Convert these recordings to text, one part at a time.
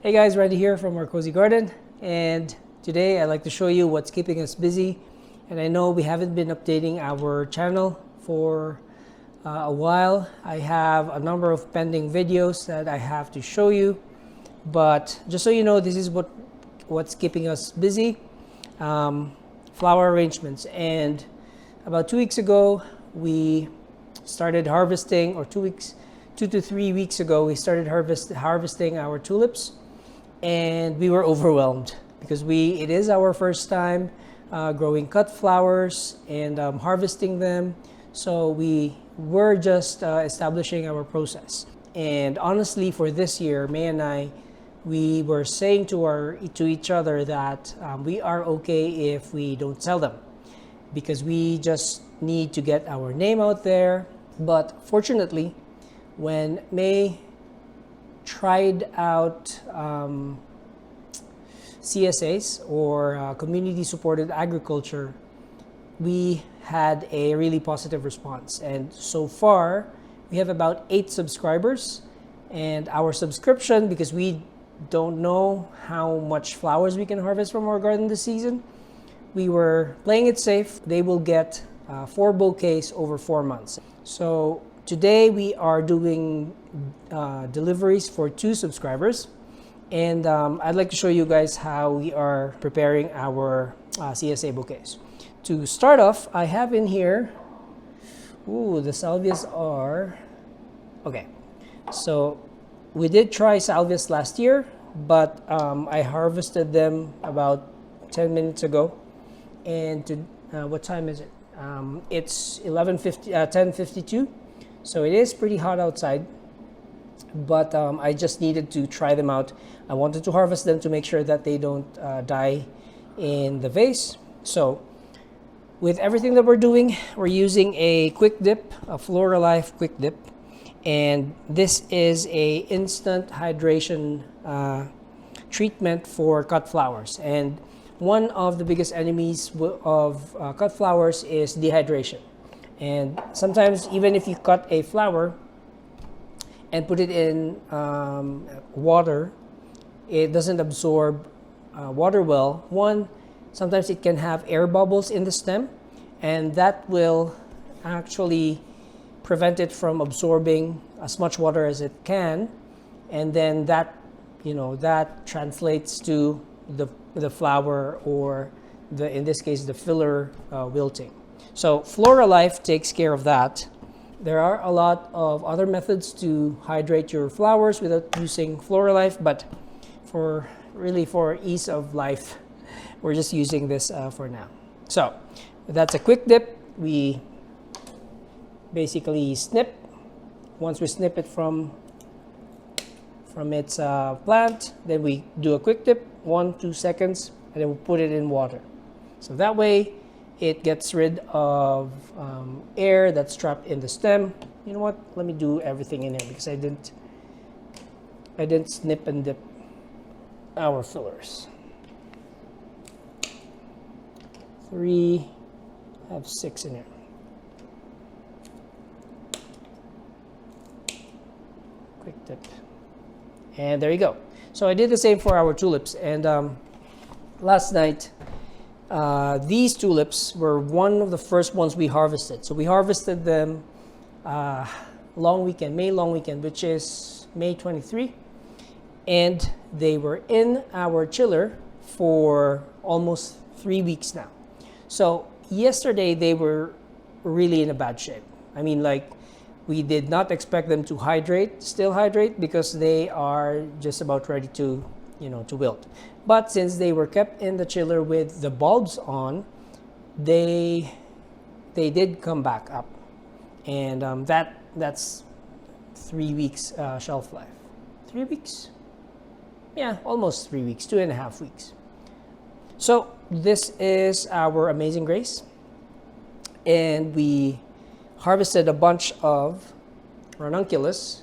Hey guys, Randy here from our Cozy Garden, and today I'd like to show you what's keeping us busy. And I know we haven't been updating our channel for a while. I have a number of pending videos that I have to show you, but just so you know, this is what's keeping us busy. Flower arrangements. And about 2 weeks ago we started harvesting, or 2 to 3 weeks ago we started harvesting our tulips, and we were overwhelmed because it is our first time growing cut flowers and harvesting them. So we were just establishing our process. And honestly, for this year, May and I, we were saying to each other that we are okay if we don't sell them, because we just need to get our name out there. But fortunately, when May tried out CSAs, or community supported agriculture, we had a really positive response. And so far we have about 8 subscribers, and our subscription, because we don't know how much flowers we can harvest from our garden this season, we were playing it safe. They will get 4 bouquets over 4 months. So today we are doing deliveries for 2 subscribers, and I'd like to show you guys how we are preparing our CSA bouquets. To start off, I have in here, the salvias are okay. So we did try salvias last year, but I harvested them about 10 minutes ago. And what time is it? It's 10:52. So it is pretty hot outside, but I just needed to try them out. I wanted to harvest them to make sure that they don't die in the vase. So with everything that we're doing, we're using a quick dip, a Floralife quick dip, and this is a instant hydration treatment for cut flowers. And one of the biggest enemies of cut flowers is dehydration. And sometimes, even if you cut a flower and put it in water, it doesn't absorb water well. Sometimes it can have air bubbles in the stem, and that will actually prevent it from absorbing as much water as it can, and then that translates to the flower, or in this case the filler, wilting. So Floralife takes care of that. There are a lot of other methods to hydrate your flowers without using Floralife, but for ease of life, we're just using this for now. So that's a quick dip. We basically snip. Once we snip it from its plant, then we do a quick dip, 1-2 seconds, and then we put it in water. So that way it gets rid of air that's trapped in the stem. You know what? Let me do everything in here, because I didn't snip and dip our fillers. 3, I have 6 in here. Quick dip. And there you go. So I did the same for our tulips. And last night, these tulips were one of the first ones we harvested. So we harvested them May long weekend, which is May 23. And they were in our chiller for almost 3 weeks now. So yesterday they were really in a bad shape. I mean, like, we did not expect them to still hydrate, because they are just about ready to wilt. But since they were kept in the chiller with the bulbs on, they did come back up. And that's 3 weeks shelf life. 3 weeks? Yeah, almost 3 weeks, 2.5 weeks. So this is our Amazing Grace, and we harvested a bunch of ranunculus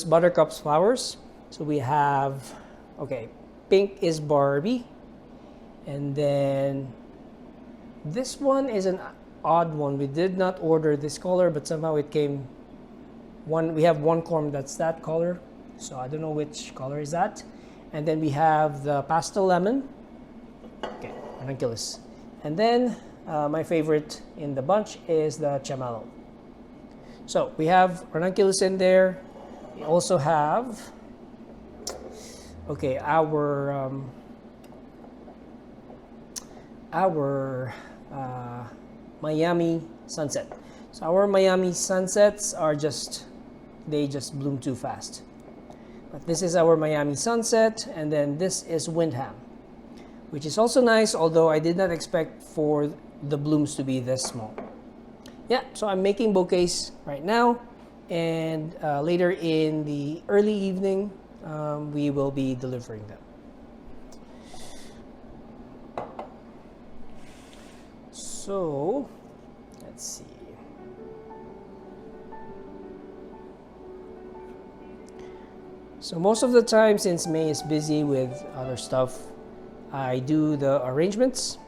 buttercups flowers. So we have, pink is Barbie, and then this one is an odd one. We did not order this color, but somehow it came. We have one corm that's that color, So I don't know which color is that. And then we have the pastel lemon. Okay, ranunculus. And then my favorite in the bunch is the chamallow. So we have ranunculus in there. We also have, okay, our Miami sunset. So our Miami sunsets are they just bloom too fast. But this is our Miami sunset, and then this is Windham, which is also nice, although I did not expect for the blooms to be this small. Yeah, so I'm making bouquets right now, and later in the early evening, we will be delivering them. So, let's see. So most of the time, since May is busy with other stuff, I do the arrangements.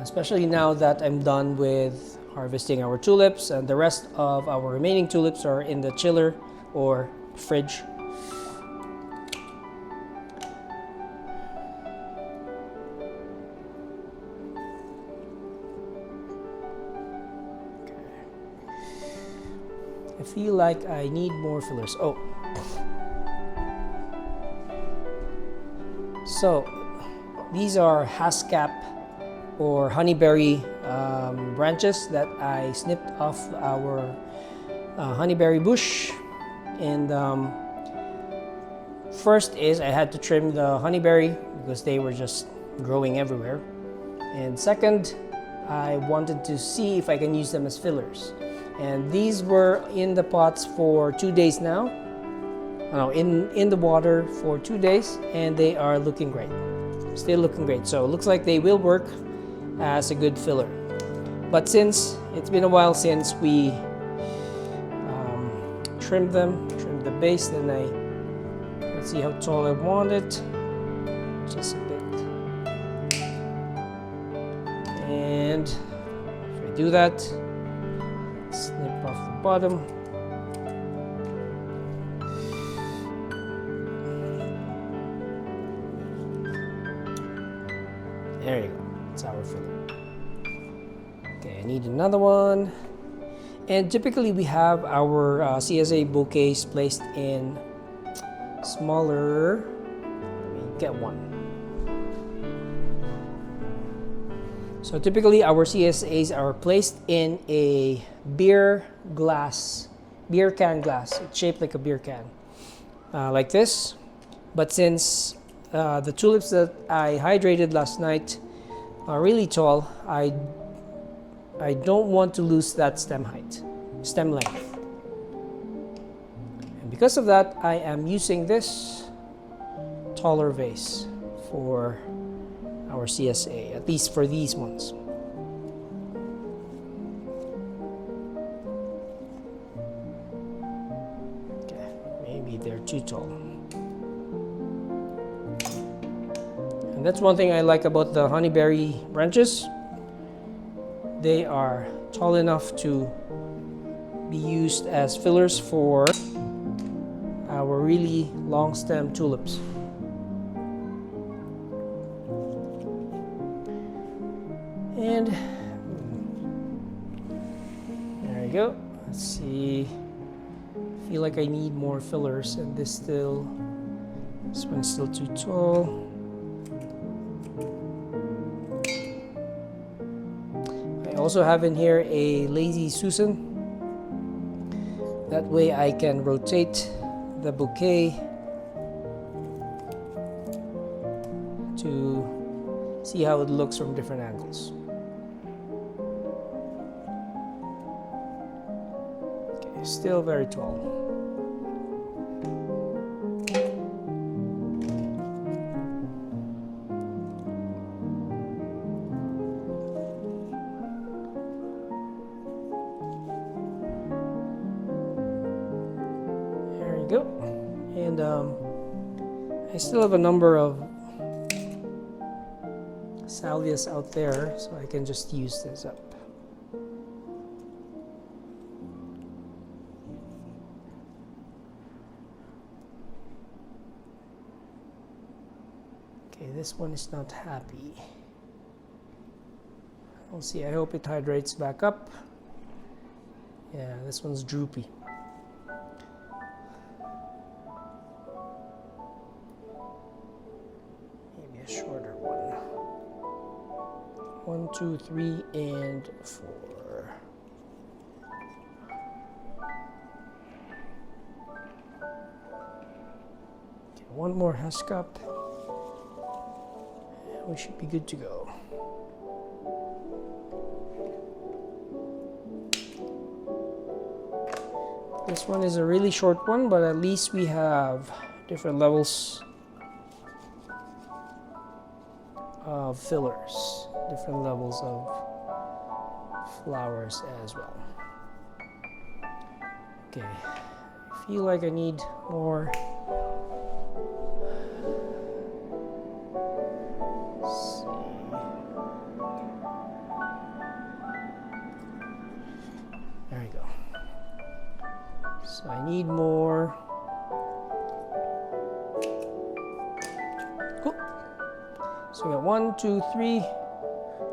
Especially now that I'm done with harvesting our tulips, and the rest of our remaining tulips are in the chiller or fridge. I feel like I need more fillers. Oh. So, these are haskap or honeyberry branches that I snipped off our honeyberry bush. And first is I had to trim the honeyberry because they were just growing everywhere. And second, I wanted to see if I can use them as fillers. And these were in the pots for 2 days now. No, in the water for 2 days, and they are looking great. Still looking great. So it looks like they will work as a good filler. But since it's been a while since we trimmed the base, then let's see how tall I want it. Just a bit. And if I do that, snip off the bottom. There you go. That's our filler. Okay, I need another one. And typically we have our CSA bouquets placed in smaller. Let me get one. So typically our CSAs are placed in a beer can glass. It's shaped like a beer can, like this. But since the tulips that I hydrated last night are really tall, I don't want to lose that stem length. And because of that, I am using this taller vase for our CSA, at least for these ones. Okay, maybe they're too tall. And that's one thing I like about the honeyberry branches. They are tall enough to be used as fillers for our really long stem tulips. And there you go. Let's see. I feel like I need more fillers, and this one's still too tall. I also have in here a Lazy Susan. That way I can rotate the bouquet to see how it looks from different angles. Okay, still very tall. Go. And I still have a number of salvias out there, so I can just use this up. Okay, this one is not happy. We'll see. I hope it hydrates back up. Yeah, this one's droopy. Maybe a shorter one. 1, 2, 3, and 4. Okay, one more husk cup. And we should be good to go. This one is a really short one, but at least we have different levels of fillers, different levels of flowers as well. Okay, I feel like I need more. Let's see. There we go. So I need more. Cool. So we got 1, 2, 3,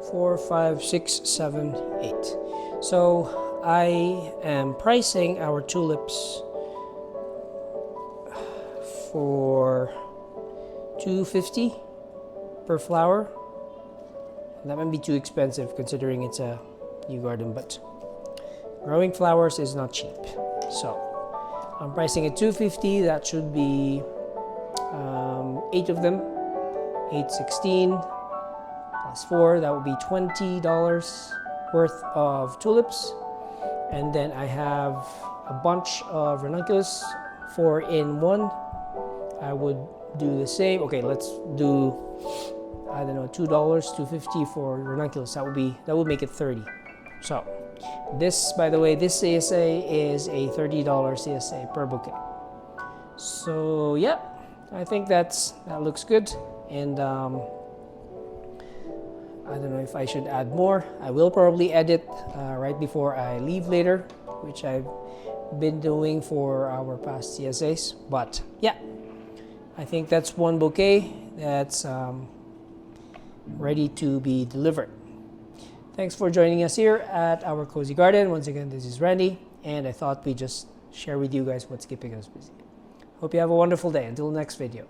4, 5, 6, 7, 8. So I am pricing our tulips for $2.50 per flower. That might be too expensive considering it's a new garden, but growing flowers is not cheap. So I'm pricing at $2.50. That should be 8 of them. 8, 16 plus 4. That would be $20 worth of tulips. And then I have a bunch of ranunculus, 4 in 1. I would do the same. Okay, let's do, I don't know, $2, $2.50 for ranunculus. That would make it 30. So this, by the way, this CSA is a $30 CSA per bouquet. So yeah, I think that looks good. And I don't know if I should add more. I will probably edit right before I leave later, which I've been doing for our past CSAs. But yeah, I think that's one bouquet that's ready to be delivered. Thanks for joining us here at Our Cozy Garden. Once again, this is Randy, and I thought we'd just share with you guys what's keeping us busy. Hope you have a wonderful day. Until next video.